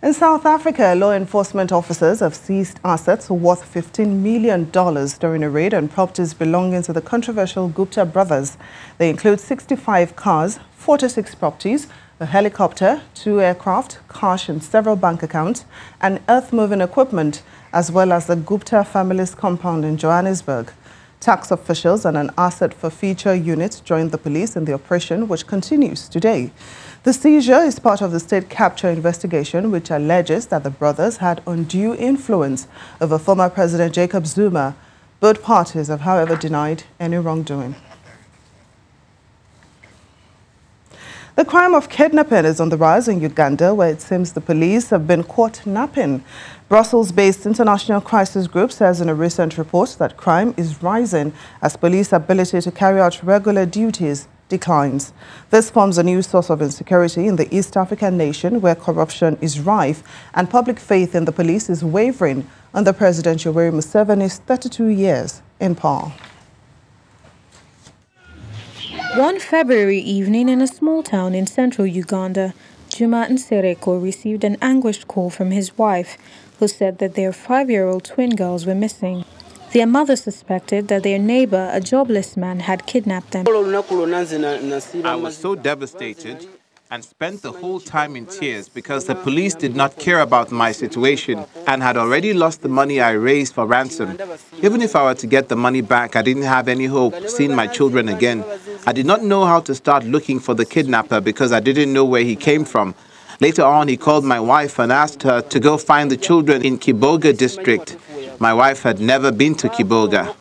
In South Africa, law enforcement officers have seized assets worth $15 million during a raid on properties belonging to the controversial Gupta brothers. They include 65 cars, 46 properties, a helicopter, 2 aircraft, cash and several bank accounts, and earth-moving equipment, as well as the Gupta family's compound in Johannesburg. Tax officials and an asset forfeiture unit joined the police in the operation, which continues today. The seizure is part of the state capture investigation, which alleges that the brothers had undue influence over former President Jacob Zuma. Both parties have, however, denied any wrongdoing. The crime of kidnapping is on the rise in Uganda, where it seems the police have been caught napping. Brussels-based International Crisis Group says in a recent report that crime is rising as police ability to carry out regular duties declines. This forms a new source of insecurity in the East African nation, where corruption is rife and public faith in the police is wavering under President Yoweri Museveni's 32 years in power. One February evening in a small town in central Uganda, Juma Nsereko received an anguished call from his wife, who said that their 5-year-old twin girls were missing. Their mother suspected that their neighbor, a jobless man, had kidnapped them. I was so devastated and spent the whole time in tears because the police did not care about my situation and had already lost the money I raised for ransom. Even if I were to get the money back, I didn't have any hope of seeing my children again. I did not know how to start looking for the kidnapper because I didn't know where he came from. Later on, he called my wife and asked her to go find the children in Kiboga district. My wife had never been to Kiboga.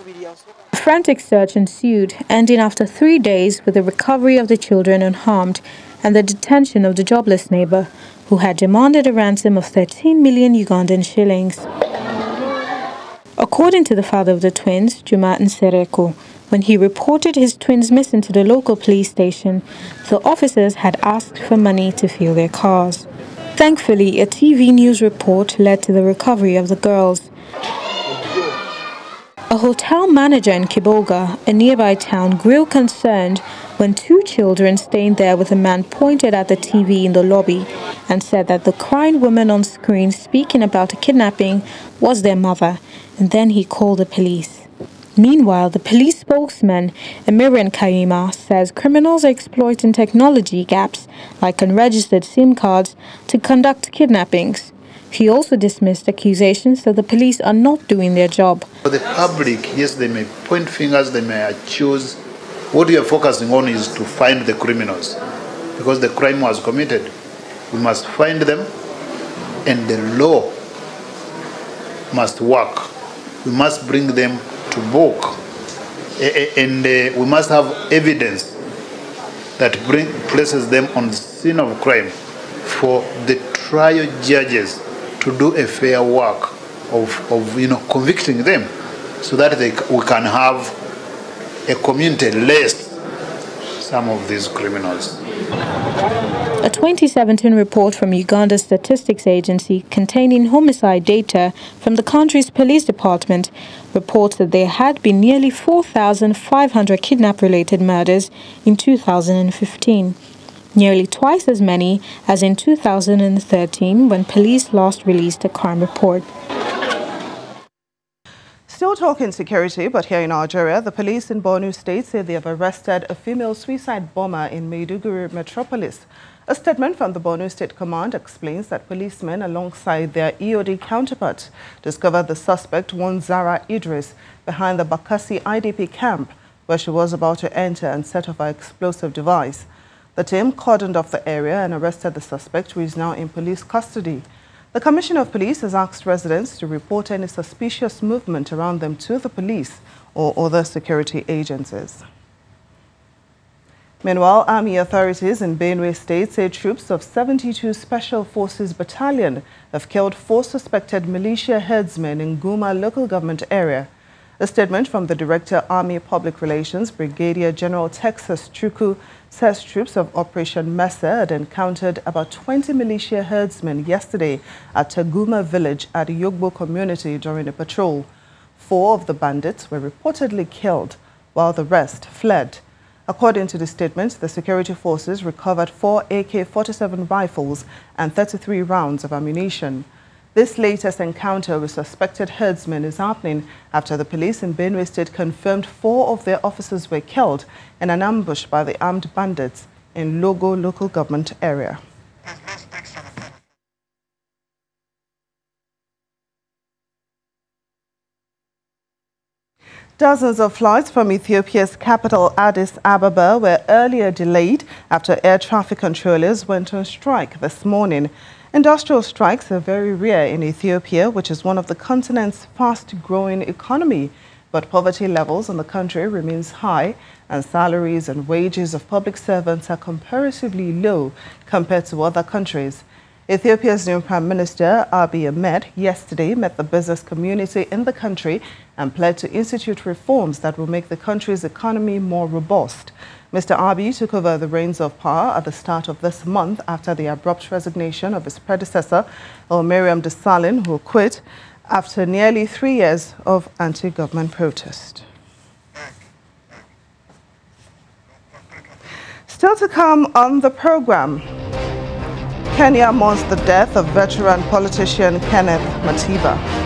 A frantic search ensued, ending after 3 days with the recovery of the children unharmed and the detention of the jobless neighbor, who had demanded a ransom of 13 million Ugandan shillings. According to the father of the twins, Juma Nsereko, when he reported his twins missing to the local police station, the officers had asked for money to fuel their cars. Thankfully, a TV news report led to the recovery of the girls. A hotel manager in Kiboga, a nearby town, grew concerned when 2 children staying there with a man pointed at the TV in the lobby and said that the crying woman on screen speaking about a kidnapping was their mother, and then he called the police. Meanwhile, the police spokesman, Emirian Kaima, says criminals are exploiting technology gaps like unregistered SIM cards to conduct kidnappings. He also dismissed accusations that the police are not doing their job. For the public, yes, they may point fingers, they may accuse. What we are focusing on is to find the criminals, because the crime was committed. We must find them, and the law must work. We must bring them to book, and we must have evidence that places them on the scene of crime for the trial judges to do a fair work of convicting them, so that we can have a community less some of these criminals. A 2017 report from Uganda's Statistics Agency containing homicide data from the country's police department reports that there had been nearly 4,500 kidnap-related murders in 2015. Nearly twice as many as in 2013, when police last released a crime report. Still talking security, but here in Nigeria, the police in Borno State say they have arrested a female suicide bomber in Maiduguri metropolis. A statement from the Borno State Command explains that policemen alongside their EOD counterparts discovered the suspect, one Zara Idris, behind the Bakassi IDP camp, where she was about to enter and set off an explosive device. The team cordoned off the area and arrested the suspect, who is now in police custody. The Commissioner of Police has asked residents to report any suspicious movement around them to the police or other security agencies. Meanwhile, Army authorities in Benue State say troops of 72 Special Forces Battalion have killed 4 suspected militia headsmen in Guma local government area. A statement from the Director, Army Public Relations, Brigadier General Texas Chukwu, says troops of Operation Mesa had encountered about 20 militia herdsmen yesterday at Taguma village at the Yogbo community during a patrol. 4 of the bandits were reportedly killed, while the rest fled. According to the statement, the security forces recovered 4 AK-47 rifles and 33 rounds of ammunition. This latest encounter with suspected herdsmen is happening after the police in Benue State confirmed 4 of their officers were killed in an ambush by the armed bandits in Logo local government area. Dozens of flights from Ethiopia's capital Addis Ababa were earlier delayed after air traffic controllers went on strike this morning. Industrial strikes are very rare in Ethiopia, which is one of the continent's fast-growing economy. But poverty levels in the country remains high, and salaries and wages of public servants are comparatively low compared to other countries. Ethiopia's new Prime Minister, Abiy Ahmed, yesterday met the business community in the country and pledged to institute reforms that will make the country's economy more robust. Mr. Abiy took over the reins of power at the start of this month after the abrupt resignation of his predecessor, Miriam Desalegn, who quit after nearly 3 years of anti-government protest. Still to come on the program, Kenya mourns the death of veteran politician Kenneth Matiba.